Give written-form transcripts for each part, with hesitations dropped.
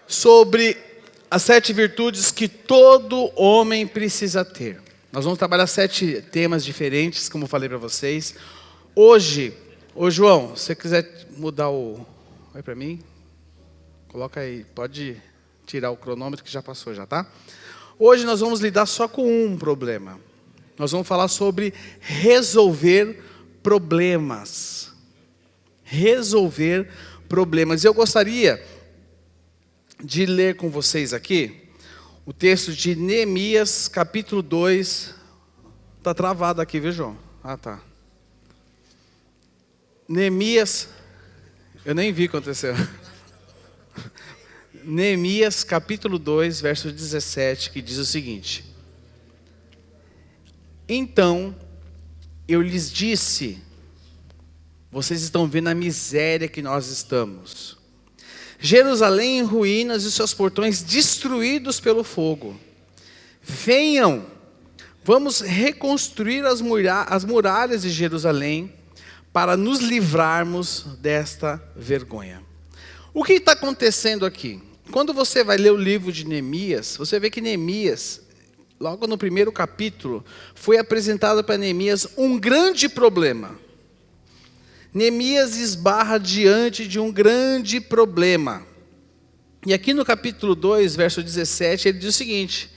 sobre as 7 virtudes que todo homem precisa ter. Nós vamos trabalhar 7 temas diferentes, como eu falei para vocês. Hoje, João, se você quiser mudar o... Vai para mim. Coloca aí, pode tirar o cronômetro que já passou já, tá? Hoje nós vamos lidar só com um problema. Nós vamos falar sobre resolver problemas. Resolver problemas. Eu gostaria de ler com vocês aqui o texto de Neemias, capítulo 2. Está travado aqui, viu, João? Ah, tá. Neemias, eu nem vi o que aconteceu. Neemias, capítulo 2, verso 17, que diz o seguinte: então eu lhes disse, vocês estão vendo a miséria que nós estamos. Jerusalém em ruínas e seus portões destruídos pelo fogo. Venham, vamos reconstruir as muralhas de Jerusalém para nos livrarmos desta vergonha. O que está acontecendo aqui? Quando você vai ler o livro de Neemias, você vê que Neemias, logo no primeiro capítulo, foi apresentado para Neemias um grande problema. Neemias esbarra diante de um grande problema. E aqui no capítulo 2, verso 17, ele diz o seguinte: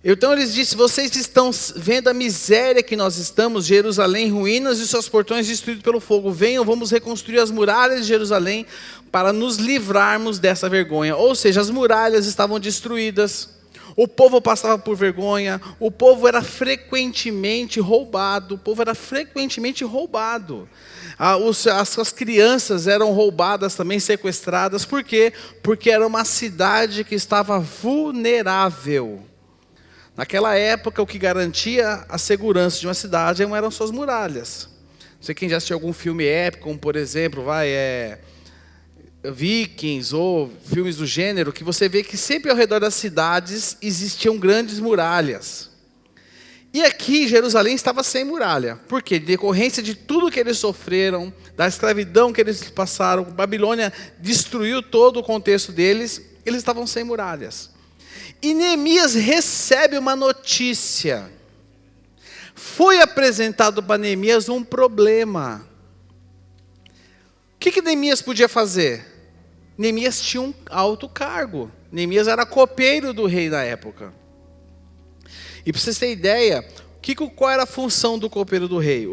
então eles disse, vocês estão vendo a miséria que nós estamos, Jerusalém em ruínas e seus portões destruídos pelo fogo. Venham, vamos reconstruir as muralhas de Jerusalém para nos livrarmos dessa vergonha. Ou seja, as muralhas estavam destruídas, o povo passava por vergonha, o povo era frequentemente roubado, As crianças eram roubadas também, sequestradas. Por quê? Porque era uma cidade que estava vulnerável. Naquela época, o que garantia a segurança de uma cidade eram suas muralhas. Não sei quem já assistiu algum filme épico, como por exemplo, Vikings ou filmes do gênero, que você vê que sempre ao redor das cidades existiam grandes muralhas. E aqui, Jerusalém estava sem muralha. Por quê? De decorrência de tudo que eles sofreram, da escravidão que eles passaram, Babilônia destruiu todo o contexto deles, eles estavam sem muralhas. E Neemias recebe uma notícia. Foi apresentado para Neemias um problema. O que Neemias podia fazer? Neemias tinha um alto cargo. Neemias era copeiro do rei na época. E para vocês terem ideia, qual era a função do copeiro do rei?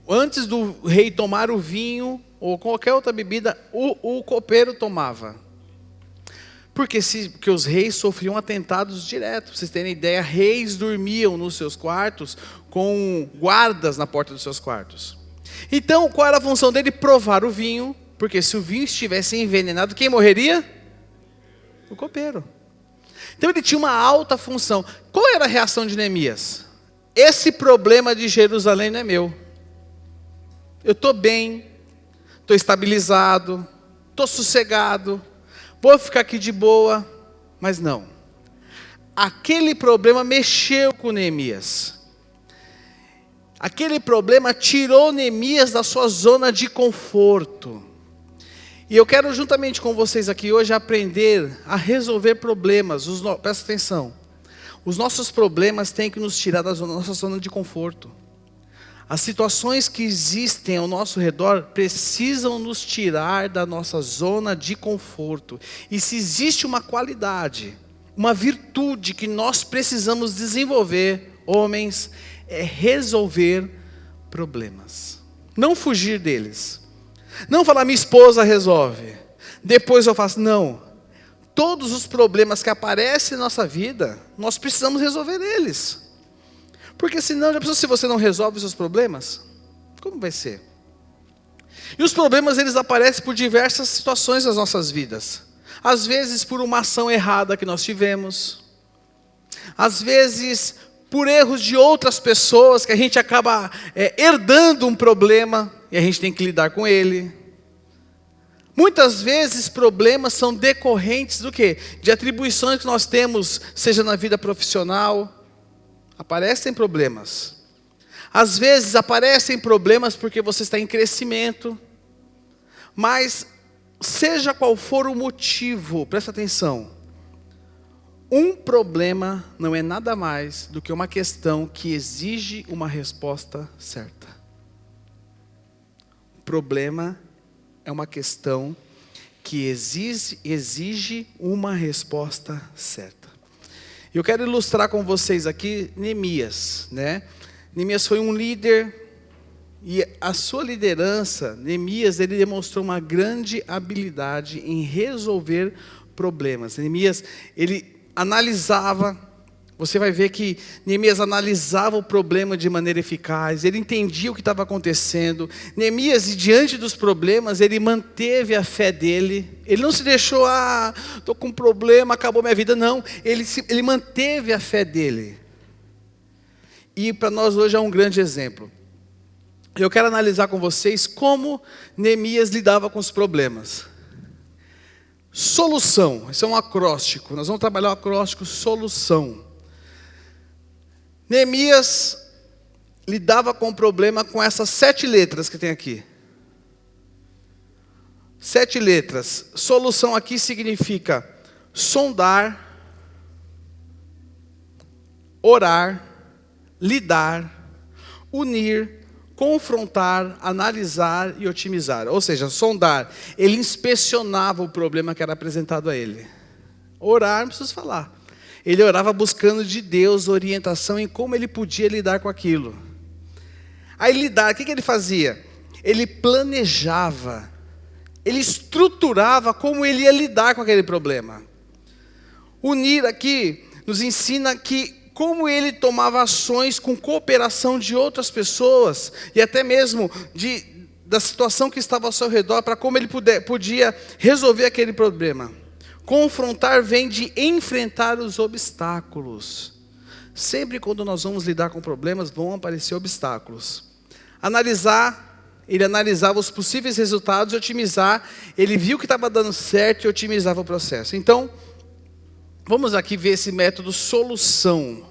Antes do rei tomar o vinho ou qualquer outra bebida, o copeiro tomava. Porque os reis sofriam atentados direto. Para vocês terem ideia, reis dormiam nos seus quartos com guardas na porta dos seus quartos. Então, qual era a função dele? Provar o vinho, porque se o vinho estivesse envenenado, quem morreria? O copeiro. Então ele tinha uma alta função. Qual era a reação de Neemias? Esse problema de Jerusalém não é meu. Eu estou bem, estou estabilizado, estou sossegado, vou ficar aqui de boa. Mas não. Aquele problema mexeu com Neemias. Aquele problema tirou Neemias da sua zona de conforto. E eu quero juntamente com vocês aqui hoje aprender a resolver problemas. Presta atenção. Os nossos problemas têm que nos tirar da nossa zona de conforto. As situações que existem ao nosso redor precisam nos tirar da nossa zona de conforto. E se existe uma qualidade, uma virtude que nós precisamos desenvolver, homens, é resolver problemas. Não fugir deles. Não falar, minha esposa resolve, depois eu faço. Não. Todos os problemas que aparecem na nossa vida, nós precisamos resolver eles. Porque senão, já pensou se você não resolve os seus problemas? Como vai ser? E os problemas, eles aparecem por diversas situações das nossas vidas. Às vezes por uma ação errada que nós tivemos. Às vezes por erros de outras pessoas, que a gente acaba herdando um problema e a gente tem que lidar com ele. Muitas vezes problemas são decorrentes do quê? De atribuições que nós temos, seja na vida profissional. Aparecem problemas. Às vezes aparecem problemas porque você está em crescimento. Mas seja qual for o motivo, presta atenção, um problema não é nada mais do que uma questão que exige uma resposta certa. O problema é uma questão que exige uma resposta certa. Eu quero ilustrar com vocês aqui Neemias, né? Neemias foi um líder e a sua liderança, Neemias, ele demonstrou uma grande habilidade em resolver problemas. Neemias, ele analisava, você vai ver que Neemias analisava o problema de maneira eficaz, ele entendia o que estava acontecendo. Neemias, diante dos problemas, ele manteve a fé dele, ele não se deixou, estou com um problema, acabou minha vida, não, ele manteve a fé dele. E para nós hoje é um grande exemplo. Eu quero analisar com vocês como Neemias lidava com os problemas. Solução, isso é um acróstico, nós vamos trabalhar o acróstico solução. Neemias lidava com o problema com essas 7 letras que tem aqui. 7 letras. Solução aqui significa sondar, orar, lidar, unir, confrontar, analisar e otimizar. Ou seja, sondar. Ele inspecionava o problema que era apresentado a ele. Orar, não preciso falar. Ele orava buscando de Deus orientação em como ele podia lidar com aquilo. Aí lidar, o que ele fazia? Ele planejava, ele estruturava como ele ia lidar com aquele problema. Unir aqui nos ensina que como ele tomava ações com cooperação de outras pessoas, e até mesmo da situação que estava ao seu redor, para como ele podia resolver aquele problema. Confrontar vem de enfrentar os obstáculos. Sempre quando nós vamos lidar com problemas, vão aparecer obstáculos. Analisar, ele analisava os possíveis resultados e otimizar, ele viu que estava dando certo e otimizava o processo. Então, vamos aqui ver esse método solução.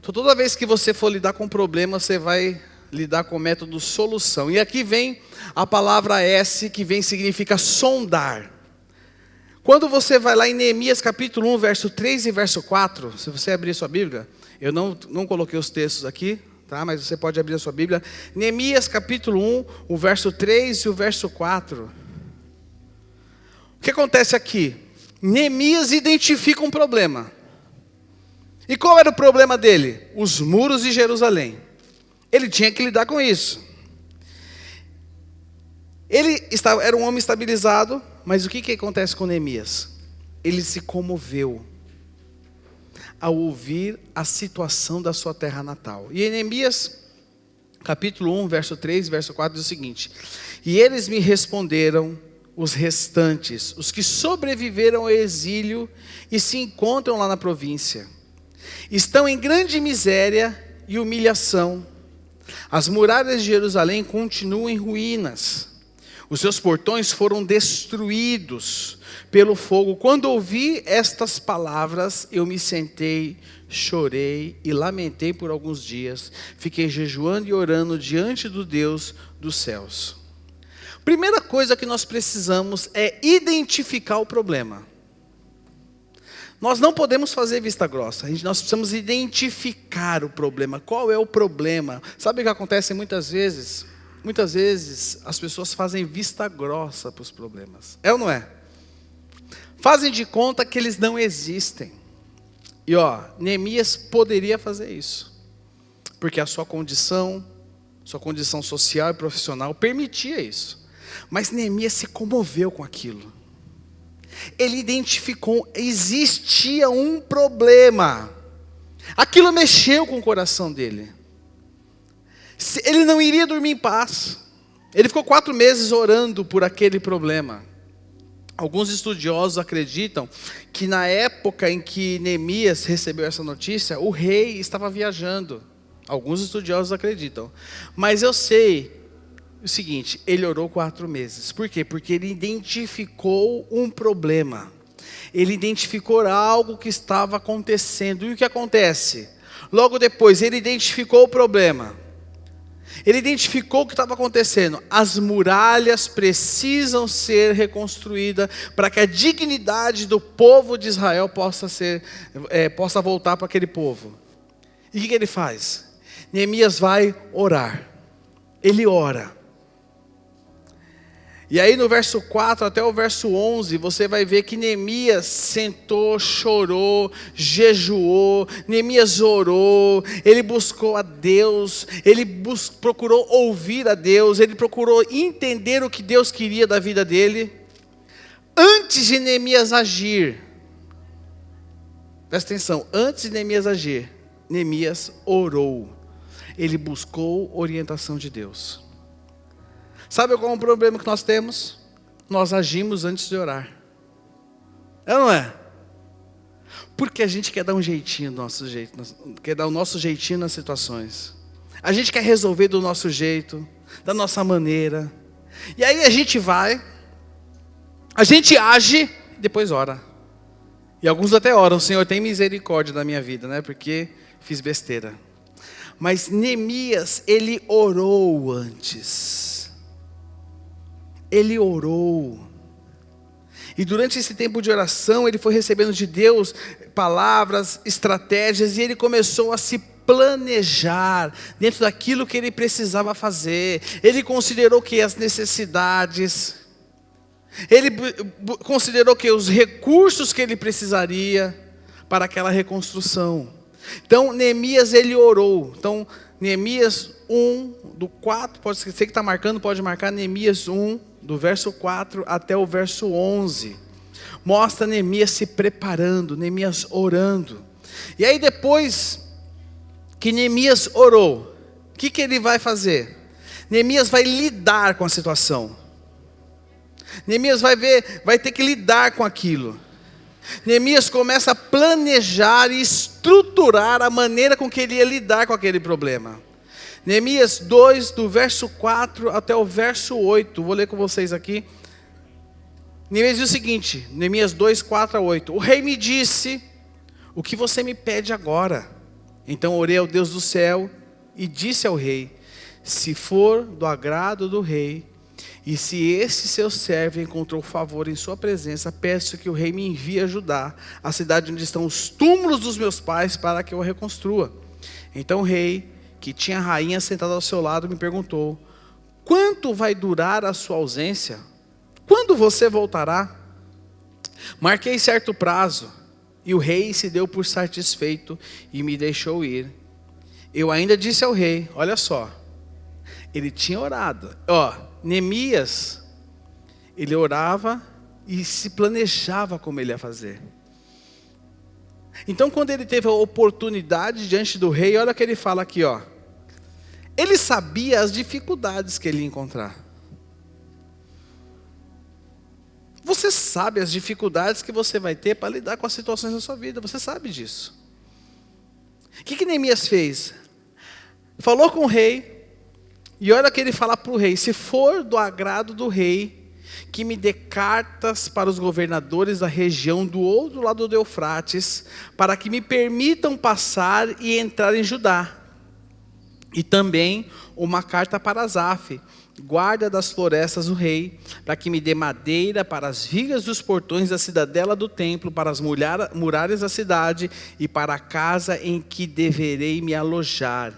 Então, toda vez que você for lidar com problema, você vai lidar com o método solução. E aqui vem a palavra S, que significa sondar. Quando você vai lá em Neemias capítulo 1, verso 3 e verso 4, se você abrir sua Bíblia, eu não coloquei os textos aqui, tá? Mas você pode abrir a sua Bíblia. Neemias capítulo 1, o verso 3 e o verso 4. O que acontece aqui? Neemias identifica um problema. E qual era o problema dele? Os muros de Jerusalém. Ele tinha que lidar com isso. Ele era um homem estabilizado, mas o que acontece com Neemias? Ele se comoveu ao ouvir a situação da sua terra natal. E em Neemias, capítulo 1, verso 3, verso 4, diz o seguinte: e eles me responderam, os restantes, os que sobreviveram ao exílio e se encontram lá na província, estão em grande miséria e humilhação. As muralhas de Jerusalém continuam em ruínas. Os seus portões foram destruídos pelo fogo. Quando ouvi estas palavras, eu me sentei, chorei e lamentei por alguns dias. Fiquei jejuando e orando diante do Deus dos céus. Primeira coisa que nós precisamos é identificar o problema. Nós não podemos fazer vista grossa. Nós precisamos identificar o problema. Qual é o problema? Sabe o que acontece muitas vezes? Muitas vezes as pessoas fazem vista grossa para os problemas. É ou não é? Fazem de conta que eles não existem. E Neemias poderia fazer isso. Porque a sua condição social e profissional permitia isso. Mas Neemias se comoveu com aquilo. Ele identificou, existia um problema. Aquilo mexeu com o coração dele. Ele não iria dormir em paz. Ele ficou 4 meses orando por aquele problema. Alguns estudiosos acreditam que na época em que Neemias recebeu essa notícia, o rei estava viajando. Alguns estudiosos acreditam. Mas eu sei o seguinte, ele orou 4 meses. Por quê? Porque ele identificou um problema. Ele identificou algo que estava acontecendo. E o que acontece? Logo depois, ele identificou o problema. Ele identificou o que estava acontecendo. As muralhas precisam ser reconstruídas para que a dignidade do povo de Israel possa voltar para aquele povo. E o que ele faz? Neemias vai orar. Ele ora. E aí no verso 4 até o verso 11, você vai ver que Neemias sentou, chorou, jejuou, Neemias orou, ele buscou a Deus, ele procurou ouvir a Deus, ele procurou entender o que Deus queria da vida dele. Antes de Neemias agir, presta atenção, antes de Neemias agir, Neemias orou, ele buscou orientação de Deus. Sabe qual é o problema que nós temos? Nós agimos antes de orar. É ou não é? Porque a gente quer dar um jeitinho do nosso jeito, quer dar o nosso jeitinho nas situações. A gente quer resolver do nosso jeito, da nossa maneira. E aí a gente vai, a gente age, depois ora. E alguns até oram, Senhor, tem misericórdia da minha vida, né? Porque fiz besteira. Mas Neemias, ele orou antes. Ele orou. E durante esse tempo de oração, ele foi recebendo de Deus palavras, estratégias, e ele começou a se planejar dentro daquilo que ele precisava fazer. Ele considerou que as necessidades, ele considerou que os recursos que ele precisaria para aquela reconstrução. Então, Neemias, ele orou. Então, Neemias 1, do 4, você que está marcando, pode marcar Neemias 1, do verso 4 até o verso 11. Mostra Neemias se preparando, Neemias orando. E aí depois que Neemias orou, o que ele vai fazer? Neemias vai lidar com a situação. Neemias vai ter que lidar com aquilo. Neemias começa a planejar e estruturar a maneira com que ele ia lidar com aquele problema. Neemias 2, do verso 4 até o verso 8. Vou ler com vocês aqui. Neemias diz o seguinte, Neemias 2, 4 a 8. O rei me disse, o que você me pede agora? Então orei ao Deus do céu e disse ao rei, se for do agrado do rei, e se esse seu servo encontrou favor em sua presença, peço que o rei me envie a Judá, a cidade onde estão os túmulos dos meus pais, para que eu a reconstrua. Então o rei, que tinha a rainha sentada ao seu lado, me perguntou, quanto vai durar a sua ausência? Quando você voltará? Marquei certo prazo, e o rei se deu por satisfeito e me deixou ir. Eu ainda disse ao rei, olha só, ele tinha orado. Neemias, ele orava e se planejava como ele ia fazer. Então, quando ele teve a oportunidade diante do rei, olha o que ele fala aqui, ele sabia as dificuldades que ele ia encontrar. Você sabe as dificuldades que você vai ter para lidar com as situações da sua vida, você sabe disso. O que Neemias fez? Falou com o rei, e olha o que ele fala para o rei, se for do agrado do rei, que me dê cartas para os governadores da região do outro lado do Eufrates, para que me permitam passar e entrar em Judá. E também uma carta para Asaf, guarda das florestas do rei, para que me dê madeira para as vigas dos portões da cidadela do templo, para as muralhas da cidade e para a casa em que deverei me alojar.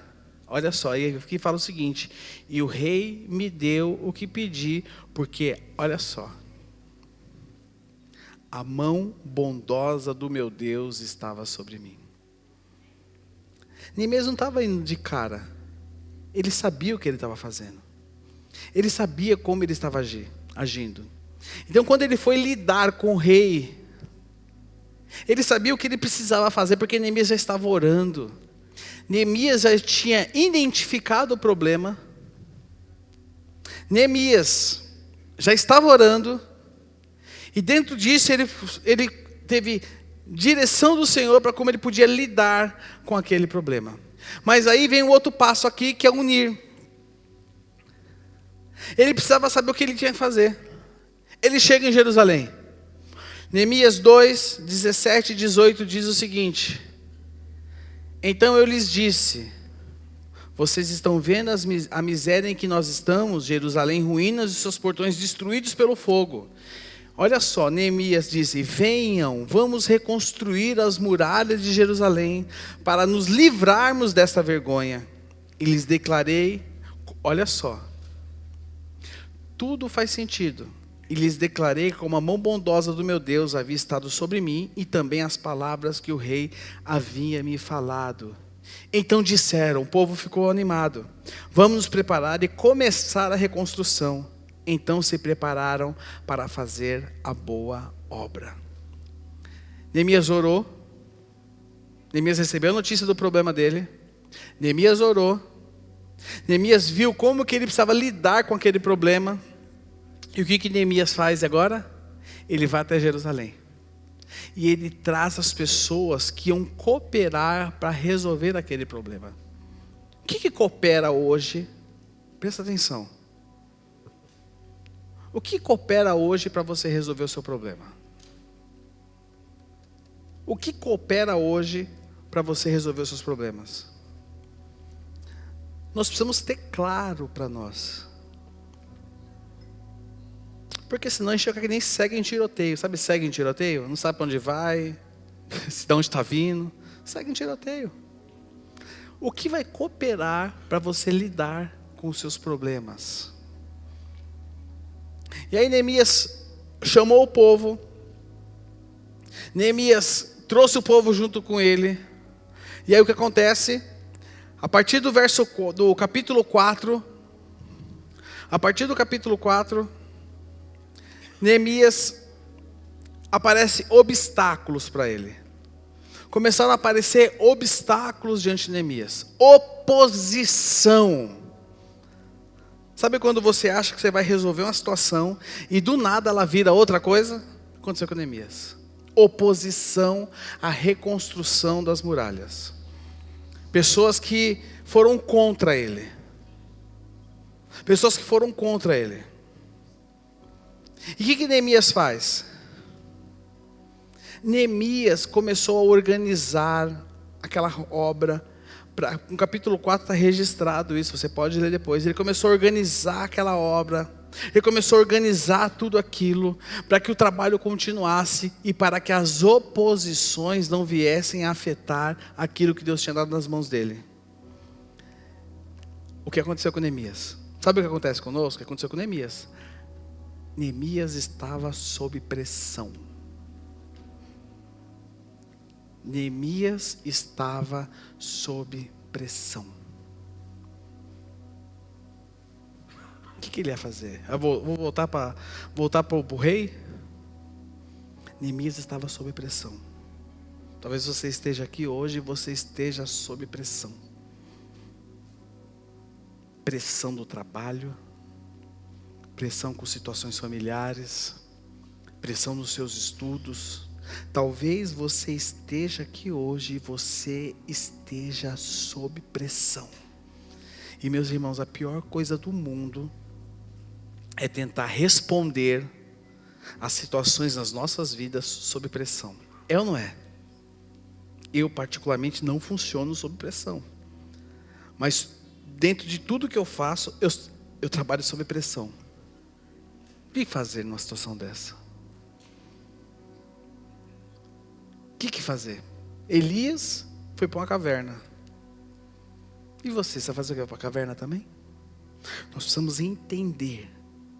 Olha só, e aqui fala o seguinte, e o rei me deu o que pedi, porque, olha só, a mão bondosa do meu Deus estava sobre mim. Neemias não estava indo de cara, ele sabia o que ele estava fazendo, ele sabia como ele estava agindo. Então, quando ele foi lidar com o rei, ele sabia o que ele precisava fazer, porque Neemias já estava orando. Neemias já tinha identificado o problema. Neemias já estava orando. E dentro disso ele teve direção do Senhor para como ele podia lidar com aquele problema. Mas aí vem o outro passo aqui, que é unir. Ele precisava saber o que ele tinha que fazer. Ele chega em Jerusalém. Neemias 2, 17 e 18 diz o seguinte: então eu lhes disse, Vocês estão vendo a miséria em que nós estamos, Jerusalém, ruínas e seus portões destruídos pelo fogo. Olha só, Neemias disse: venham, vamos reconstruir as muralhas de Jerusalém, para nos livrarmos desta vergonha. E lhes declarei, olha só, tudo faz sentido. E lhes declarei como a mão bondosa do meu Deus havia estado sobre mim, e também as palavras que o rei havia me falado. Então disseram, o povo ficou animado: vamos nos preparar e começar a reconstrução. Então se prepararam para fazer a boa obra. Neemias orou. Neemias recebeu a notícia do problema dele. Neemias orou. Neemias viu como que ele precisava lidar com aquele problema. E o que Neemias faz agora? Ele vai até Jerusalém. E ele traz as pessoas que iam cooperar para resolver aquele problema. O que coopera hoje? Presta atenção. O que coopera hoje para você resolver o seu problema? O que coopera hoje para você resolver os seus problemas? Nós precisamos ter claro para nós. Porque senão a gente fica que nem segue em tiroteio. Sabe, segue em tiroteio? Não sabe para onde vai, de onde está vindo. Segue em tiroteio. O que vai cooperar para você lidar com os seus problemas? E aí Neemias chamou o povo. Neemias trouxe o povo junto com ele. E aí o que acontece? A partir do capítulo 4, Neemias aparece obstáculos para ele. Começaram a aparecer obstáculos diante de Neemias. Oposição. Sabe quando você acha que você vai resolver uma situação e do nada ela vira outra coisa? Aconteceu com Neemias. Oposição à reconstrução das muralhas. Pessoas que foram contra ele. Pessoas que foram contra ele. E o que Neemias faz? Neemias começou a organizar aquela obra. No capítulo 4 está registrado isso, você pode ler depois. Ele começou a organizar aquela obra. Ele começou a organizar tudo aquilo para que o trabalho continuasse e para que as oposições não viessem a afetar aquilo que Deus tinha dado nas mãos dele. O que aconteceu com Neemias? Sabe o que acontece conosco? O que aconteceu com Neemias? Neemias estava sob pressão. Neemias estava sob pressão. O que ele ia fazer? Eu vou voltar para o rei? Neemias estava sob pressão. Talvez você esteja aqui hoje e você esteja sob pressão. Pressão do trabalho, pressão com situações familiares, pressão nos seus estudos. Talvez você esteja aqui hoje e você esteja sob pressão. E meus irmãos, a pior coisa do mundo é tentar responder às situações nas nossas vidas sob pressão. É ou não é? Eu particularmente não funciono sob pressão. Mas dentro de tudo que eu faço, eu trabalho sob pressão. O que fazer numa situação dessa? O que fazer? Elias foi para uma caverna. E você vai fazer o que? Para a caverna também? Nós precisamos entender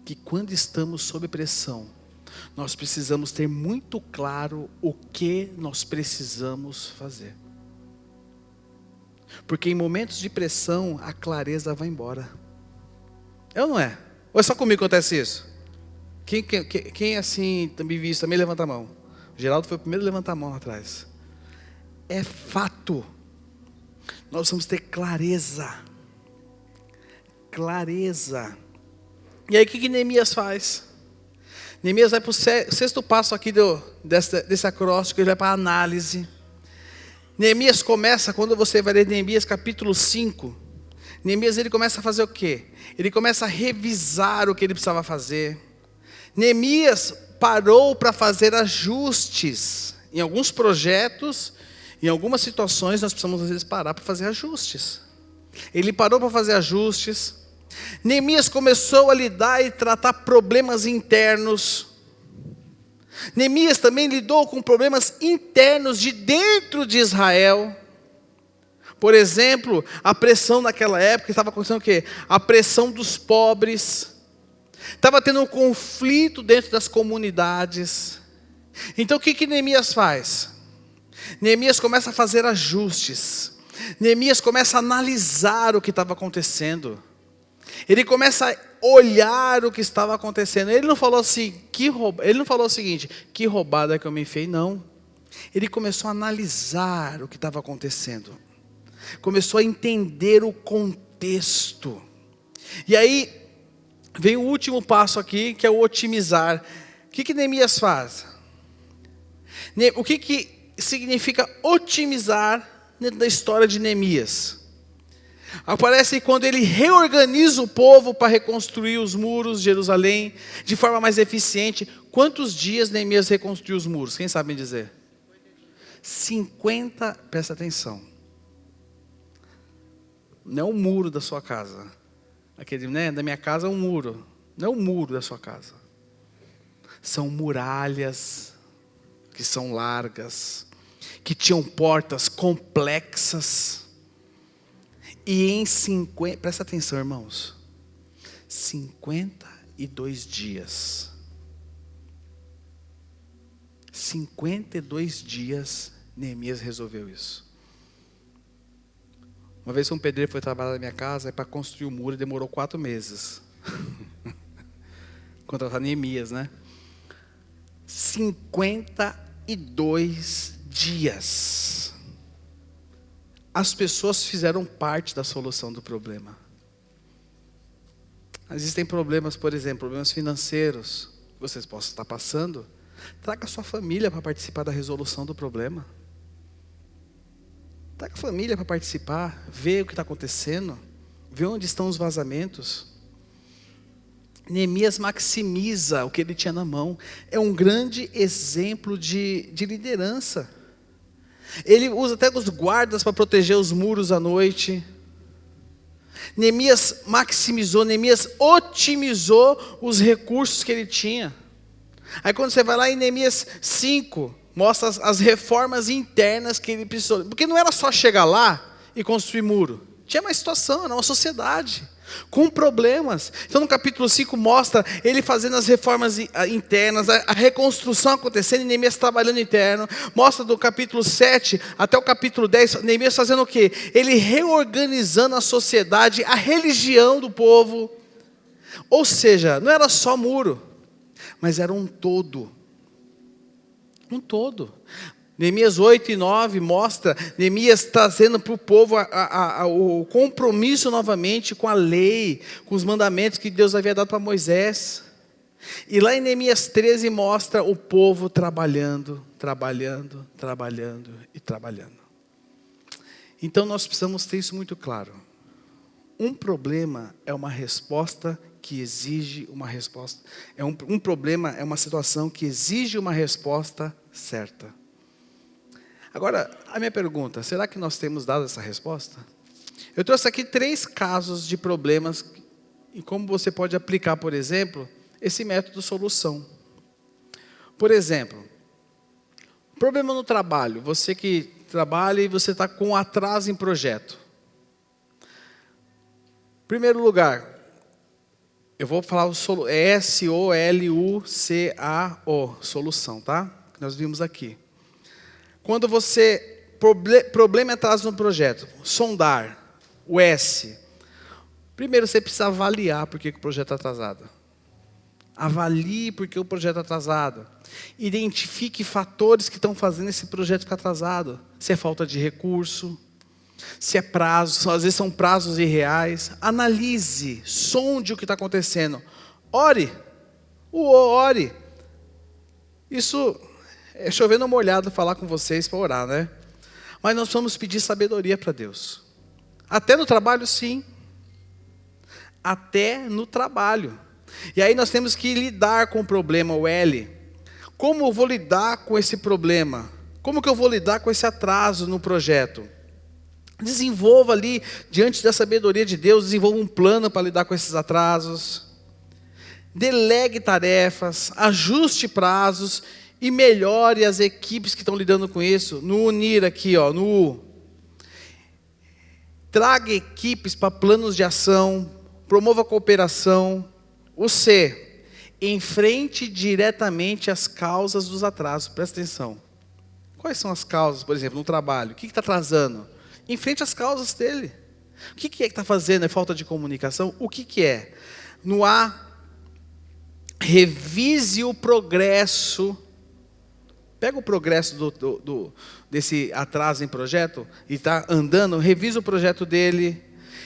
que quando estamos sob pressão, nós precisamos ter muito claro o que nós precisamos fazer. Porque em momentos de pressão, a clareza vai embora. É ou não é? Ou é só comigo que acontece isso? Quem assim também viu isso, também levanta a mão. O Geraldo foi o primeiro a levantar a mão lá atrás. É fato. Nós precisamos ter clareza. Clareza. E aí o que Neemias faz? Neemias vai para o sexto passo aqui desse acróstico, ele vai para a análise. Neemias começa, quando você vai ler Neemias capítulo 5, Neemias ele começa a fazer o quê? Ele começa a revisar o que ele precisava fazer. Neemias parou para fazer ajustes. Em alguns projetos, em algumas situações, nós precisamos às vezes parar para fazer ajustes. Ele parou para fazer ajustes. Neemias começou a lidar e tratar problemas internos. Neemias também lidou com problemas internos de dentro de Israel. Por exemplo, a pressão naquela época, estava acontecendo o quê? A pressão dos pobres. Estava tendo um conflito dentro das comunidades. Então o que Neemias faz? Neemias começa a fazer ajustes. Neemias começa a analisar o que estava acontecendo. Ele começa a olhar o que estava acontecendo. Ele não falou assim, ele não falou o seguinte, que roubada que eu me enfiei, não. Ele começou a analisar o que estava acontecendo. Começou a entender o contexto. E aí, vem o último passo aqui, que é o otimizar. O que Neemias faz? O que significa otimizar dentro da história de Neemias? Aparece quando ele reorganiza o povo para reconstruir os muros de Jerusalém de forma mais eficiente. Quantos dias Neemias reconstruiu os muros? Quem sabe me dizer? 50, presta atenção. Não é o muro da sua casa. Aquele, né, da minha casa é um muro. Não é o muro da sua casa. São muralhas que são largas, que tinham portas complexas. E em 50, presta atenção, irmãos, 52 dias. 52 dias, Neemias resolveu isso. Uma vez um pedreiro foi trabalhar na minha casa, para construir o muro, demorou 4 meses. Contratar Neemias, né? 52 dias. As pessoas fizeram parte da solução do problema. Existem problemas, por exemplo, problemas financeiros, que vocês possam estar passando. Traga a sua família para participar da resolução do problema. Traga a família para participar, ver o que está acontecendo, ver onde estão os vazamentos. Neemias maximiza o que ele tinha na mão. É um grande exemplo de liderança. Ele usa até os guardas para proteger os muros à noite. Neemias maximizou, Neemias otimizou os recursos que ele tinha. Aí quando você vai lá em Neemias 5, mostra as reformas internas que ele precisou. Porque não era só chegar lá e construir muro. Tinha uma situação, era uma sociedade com problemas. Então no capítulo 5 mostra ele fazendo as reformas internas, a reconstrução acontecendo, e Neemias trabalhando interno. Mostra do capítulo 7 até o capítulo 10, Neemias fazendo o quê? Ele reorganizando a sociedade, a religião do povo. Ou seja, não era só muro, mas era um todo. Um todo. Neemias 8 e 9 mostra Neemias trazendo para o povo o compromisso novamente com a lei, com os mandamentos que Deus havia dado para Moisés. E lá em Neemias 13 mostra o povo trabalhando. Então nós precisamos ter isso muito claro. Um problema é uma resposta que exige uma resposta. Um problema é uma situação que exige uma resposta certa. Agora, a minha pergunta, será que nós temos dado essa resposta? Eu trouxe aqui 3 casos de problemas e como você pode aplicar, por exemplo, esse método de solução. Por exemplo, problema no trabalho. Você que trabalha e você está com atraso em projeto. Primeiro lugar, eu vou falar o SOLUCAO, solução, tá? Que nós vimos aqui. Quando você, problema é atraso no projeto, sondar, o S. Primeiro você precisa avaliar por que o projeto está atrasado. Avalie por que o projeto está atrasado. Identifique fatores que estão fazendo esse projeto ficar atrasado. Se é falta de recurso, se é prazo, às vezes são prazos irreais. Analise, sonde o que está acontecendo. Ore. Isso é chover no molhado falar com vocês para orar, né? Mas nós vamos pedir sabedoria para Deus. Até no trabalho, sim. Até no trabalho. E aí nós temos que lidar com o problema, o L. Como eu vou lidar com esse problema? Como que eu vou lidar com esse atraso no projeto? Desenvolva ali, diante da sabedoria de Deus, desenvolva um plano para lidar com esses atrasos. Delegue tarefas, ajuste prazos e melhore as equipes que estão lidando com isso. No unir aqui, ó, no U. Traga equipes para planos de ação, promova a cooperação. O C, enfrente diretamente as causas dos atrasos. Presta atenção. Quais são as causas, por exemplo, no trabalho? O que está atrasando? Enfrente as causas dele. O que é que está fazendo? É falta de comunicação? O que é? No A, revise o progresso. Pega o progresso desse atraso em projeto e está andando, revise o projeto dele.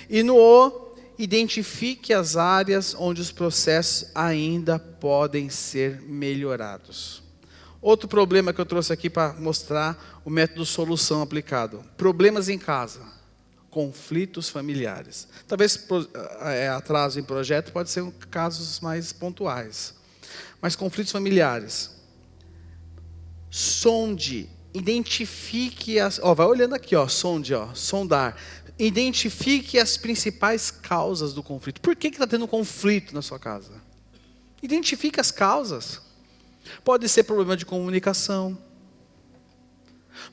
E no O, identifique as áreas onde os processos ainda podem ser melhorados. Outro problema que eu trouxe aqui para mostrar o método solução aplicado. Problemas em casa, conflitos familiares. Talvez atraso em projeto pode ser casos mais pontuais. Mas conflitos familiares. Sonde, identifique as... vai olhando aqui, sonde, sondar. Identifique as principais causas do conflito. Por que está tendo conflito na sua casa? Identifique as causas. Pode ser problema de comunicação.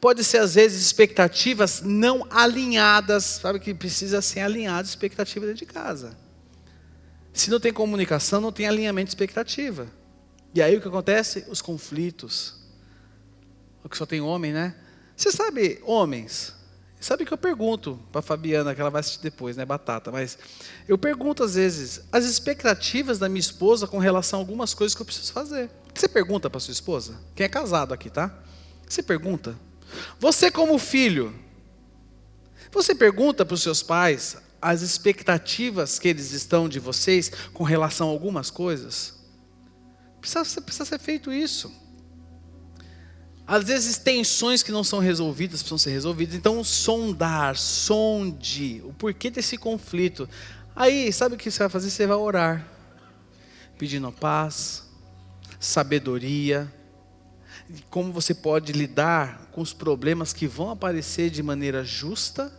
Pode ser, às vezes, expectativas não alinhadas. Sabe que precisa ser alinhado expectativa dentro de casa. Se não tem comunicação, não tem alinhamento de expectativa. E aí o que acontece? Os conflitos. O que só tem homem, né? Você sabe, homens, sabe que eu pergunto para a Fabiana, que ela vai assistir depois, né, Batata, mas eu pergunto às vezes, as expectativas da minha esposa com relação a algumas coisas que eu preciso fazer. Você pergunta para sua esposa? Quem é casado aqui, tá? Você pergunta? Você como filho, você pergunta para os seus pais as expectativas que eles estão de vocês com relação a algumas coisas? Precisa ser feito isso. Às vezes tensões que não são resolvidas precisam ser resolvidas. Então sonde o porquê desse conflito. Aí, sabe o que você vai fazer? Você vai orar, pedindo paz, sabedoria, como você pode lidar com os problemas que vão aparecer de maneira justa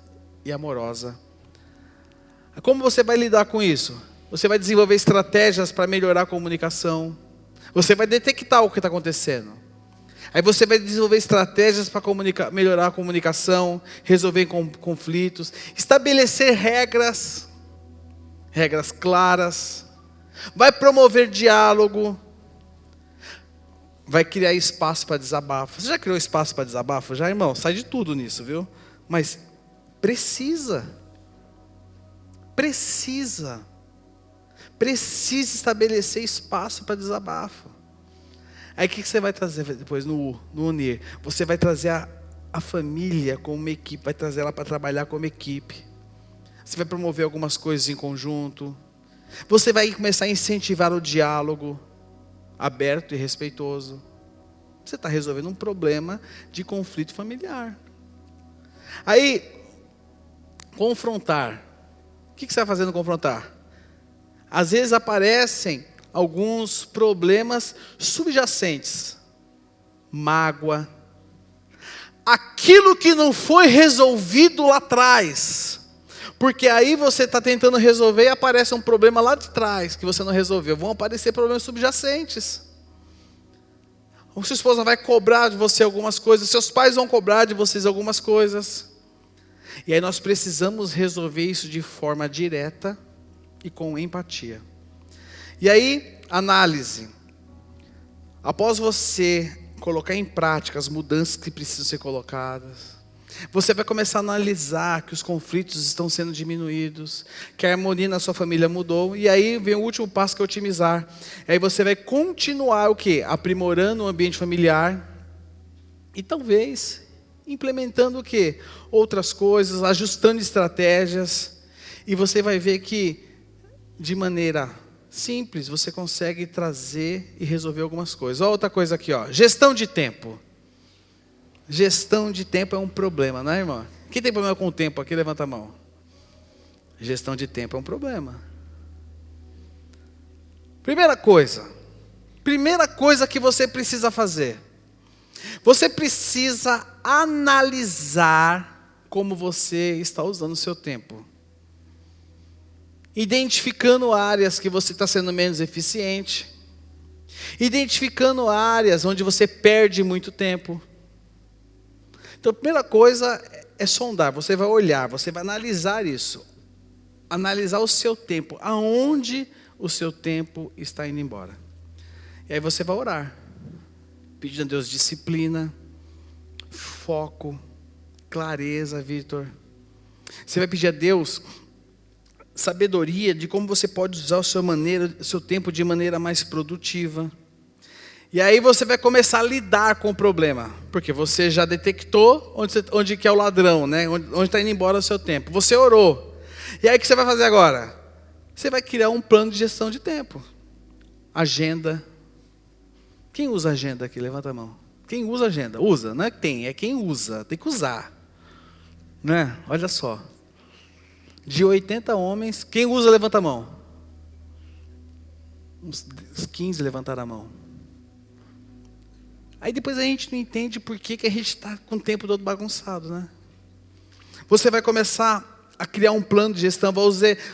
e amorosa. Como você vai lidar com isso? Você vai desenvolver estratégias para melhorar a comunicação. Você vai detectar o que está acontecendo. Aí você vai desenvolver estratégias para melhorar a comunicação, resolver conflitos, estabelecer regras claras, vai promover diálogo, vai criar espaço para desabafo. Você já criou espaço para desabafo? Já, irmão? Sai de tudo nisso, viu? Mas precisa estabelecer espaço para desabafo. Aí o que você vai trazer depois no unir? Você vai trazer a família como uma equipe, vai trazer ela para trabalhar como equipe. Você vai promover algumas coisas em conjunto. Você vai começar a incentivar o diálogo aberto e respeitoso. Você está resolvendo um problema de conflito familiar. Aí, confrontar. O que você vai fazer no confrontar? Às vezes aparecem alguns problemas subjacentes. Mágoa. Aquilo que não foi resolvido lá atrás. Porque aí você está tentando resolver e aparece um problema lá de trás que você não resolveu. Vão aparecer problemas subjacentes. Ou sua esposa vai cobrar de você algumas coisas. Seus pais vão cobrar de vocês algumas coisas. E aí nós precisamos resolver isso de forma direta e com empatia. E aí, análise. Após você colocar em prática as mudanças que precisam ser colocadas, você vai começar a analisar que os conflitos estão sendo diminuídos, que a harmonia na sua família mudou, e aí vem o último passo que é otimizar. Aí você vai continuar o quê? Aprimorando o ambiente familiar e talvez implementando o quê? Outras coisas, ajustando estratégias, e você vai ver que de maneira simples, você consegue trazer e resolver algumas coisas. Olha outra coisa aqui, gestão de tempo. Gestão de tempo é um problema, não é, irmão? Quem tem problema com o tempo aqui, levanta a mão. Gestão de tempo é um problema. Primeira coisa que você precisa fazer. Você precisa analisar como você está usando o seu tempo. Identificando áreas que você está sendo menos eficiente. Identificando áreas onde você perde muito tempo. Então, a primeira coisa é sondar. Você vai olhar, você vai analisar isso. Analisar o seu tempo. Aonde o seu tempo está indo embora. E aí você vai orar. Pedindo a Deus disciplina, foco, clareza, Vitor. Você vai pedir a Deus sabedoria de como você pode usar o seu tempo de maneira mais produtiva. E aí você vai começar a lidar com o problema. Porque você já detectou onde que é o ladrão, né? Onde está indo embora o seu tempo. Você orou. E aí o que você vai fazer agora? Você vai criar um plano de gestão de tempo. Agenda. Quem usa agenda aqui? Levanta a mão. Quem usa agenda? Usa, não é que tem, é quem usa. Tem que usar. Né? Olha só. De 80 homens, quem usa, levanta a mão. Uns 15 levantaram a mão. Aí depois a gente não entende por que a gente está com o tempo todo bagunçado, né? Você vai começar a criar um plano de gestão, vai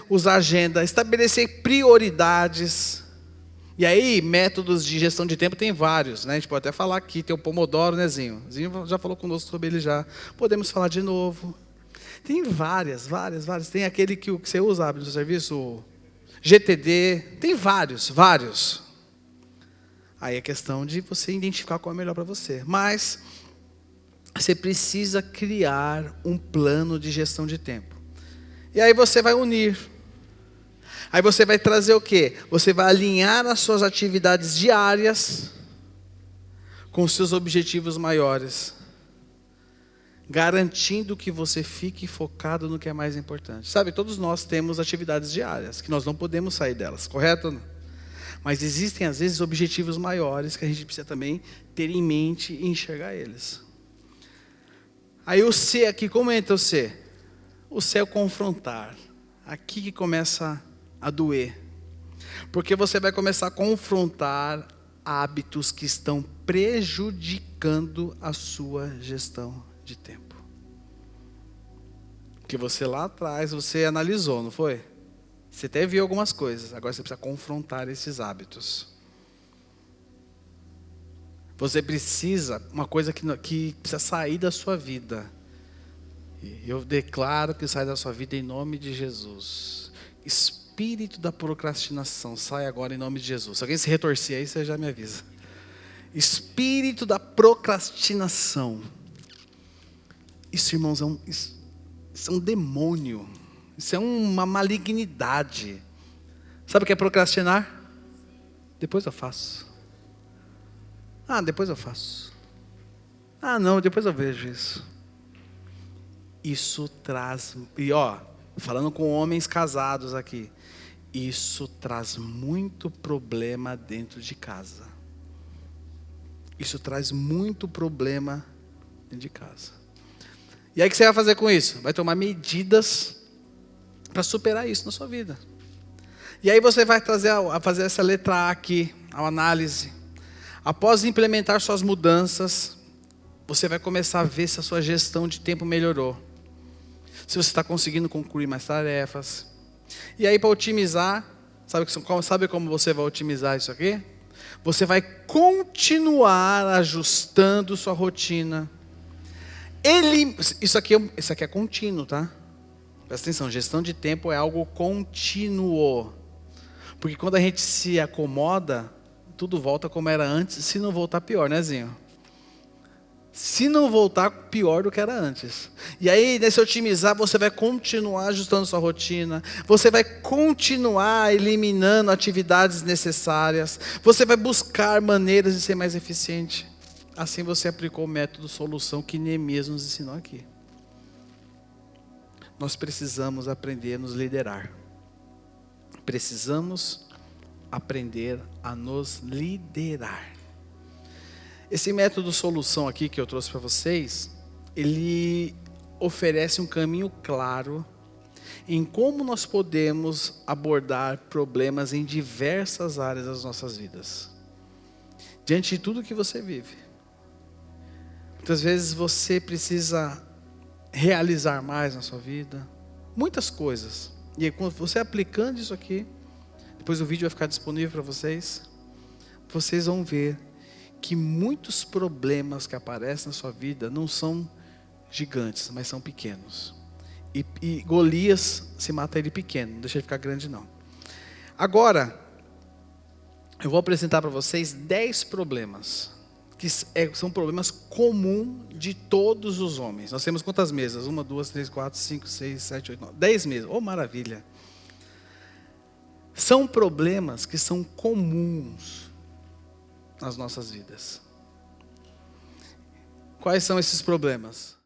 usar agenda, estabelecer prioridades. E aí, métodos de gestão de tempo tem vários, né? A gente pode até falar aqui, tem o Pomodoro, né, Zinho? Zinho já falou conosco sobre ele já. Podemos falar de novo. Tem várias. Tem aquele que você usa, abre no serviço, o GTD. Tem vários. Aí é questão de você identificar qual é melhor para você. Mas você precisa criar um plano de gestão de tempo. E aí você vai unir. Aí você vai trazer o quê? Você vai alinhar as suas atividades diárias com os seus objetivos maiores, garantindo que você fique focado no que é mais importante. Sabe, todos nós temos atividades diárias, que nós não podemos sair delas, correto? Mas existem, às vezes, objetivos maiores que a gente precisa também ter em mente e enxergar eles. Aí o C aqui, como entra o C? O C é o confrontar. Aqui que começa a doer. Porque você vai começar a confrontar hábitos que estão prejudicando a sua gestão de tempo. Que você lá atrás, você analisou, não foi? Você até viu algumas coisas, agora você precisa confrontar esses hábitos. Você precisa, uma coisa que precisa sair da sua vida. E eu declaro que sai da sua vida em nome de Jesus. Espírito da procrastinação, sai agora em nome de Jesus. Se alguém se retorcer aí, você já me avisa. Espírito da procrastinação. Isso, irmãos, isso é um demônio. Isso é uma malignidade. Sabe o que é procrastinar? Depois eu faço. Depois eu faço. Não, depois eu vejo isso. Isso traz... E falando com homens casados aqui. Isso traz muito problema dentro de casa. Isso traz muito problema dentro de casa. E aí o que você vai fazer com isso? Vai tomar medidas para superar isso na sua vida. E aí você vai fazer essa letra A aqui, a análise. Após implementar suas mudanças, você vai começar a ver se a sua gestão de tempo melhorou. Se você está conseguindo concluir mais tarefas. E aí para otimizar, sabe como você vai otimizar isso aqui? Você vai continuar ajustando sua rotina. Isso aqui é contínuo, tá? Presta atenção, gestão de tempo é algo contínuo. Porque quando a gente se acomoda, tudo volta como era antes. Se não voltar, pior, né, Zinho? Se não voltar, pior do que era antes. E aí, nesse otimizar, você vai continuar ajustando sua rotina. Você vai continuar eliminando atividades necessárias. Você vai buscar maneiras de ser mais eficiente. Assim você aplicou o método solução que Neemias nos ensinou aqui. Nós precisamos aprender a nos liderar. Precisamos aprender a nos liderar. Esse método solução aqui que eu trouxe para vocês, ele oferece um caminho claro em como nós podemos abordar problemas em diversas áreas das nossas vidas. Diante de tudo que você vive. Muitas vezes você precisa realizar mais na sua vida. Muitas coisas. E aí, quando você aplicando isso aqui, depois o vídeo vai ficar disponível para vocês. Vocês vão ver que muitos problemas que aparecem na sua vida não são gigantes, mas são pequenos. E Golias se mata ele pequeno, não deixa ele ficar grande não. Agora, eu vou apresentar para vocês 10 problemas, que são problemas comuns de todos os homens. Nós temos quantas mesas? 1, 2, 3, 4, 5, 6, 7, 8, 9, 10 mesas. Oh, maravilha! São problemas que são comuns nas nossas vidas. Quais são esses problemas?